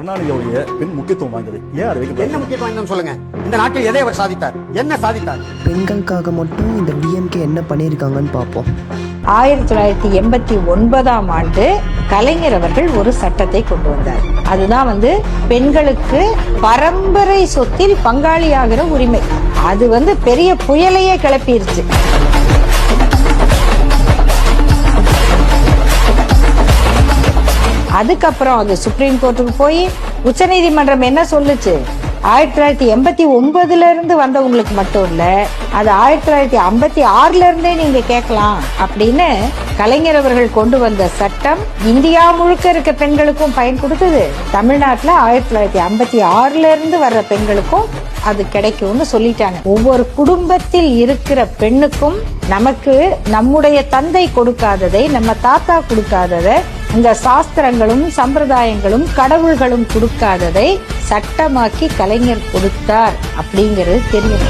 கருணாநிதியுடைய பெண் முக்கியத்துவம் வாய்ந்தது. ஏன் அதை என்ன முக்கியத்துவம் வாய்ந்ததுன்னு சொல்லுங்க. இந்த நாட்டில் எதை அவர் சாதித்தார்? என்ன சாதித்தார்? பெண்களுக்காக மட்டும் இந்த டிஎம்கே என்ன பண்ணியிருக்காங்கன்னு பார்ப்போம். 1989 கலைஞர் அவர்கள் ஒரு சட்டத்தை கொண்டு வந்தார். அதுதான் பெண்களுக்கு பரம்பரை சொத்தில் பங்காளியாகிற உரிமை. அது பெரிய புயலையே கிளப்பிருச்சு. அதுக்கப்புறம் அது சுப்ரீம் கோர்ட்டுக்கு போய் உச்சநீதிமன்றம் என்ன சொல்லுச்சு? 1989 இருந்து வந்தவங்களுக்கு மட்டும் இல்ல, அது 1956 இருந்தே நீங்க கேட்கலாம் அப்படின்னு கலைஞர் அவர்கள் கொண்டு வந்த சட்டம் இந்தியா முழுக்க இருக்க பெண்களுக்கும் பயன் கொடுத்தது. தமிழ்நாட்டுல 1956 இருந்து வர்ற பெண்களுக்கும் அது கிடைக்கும்னு சொல்லிட்டாங்க. ஒவ்வொரு குடும்பத்தில் இருக்கிற பெண்ணுக்கும் நமக்கு நம்முடைய தந்தை கொடுக்காததை, நம்ம தாத்தா கொடுக்காததை, இந்த சாஸ்திரங்களும் சம்பிரதாயங்களும் கடவுள்களும் கொடுக்காததை சட்டமாக்கி கலைஞர் கொடுத்தார் அப்படிங்கிறது தெரியும்.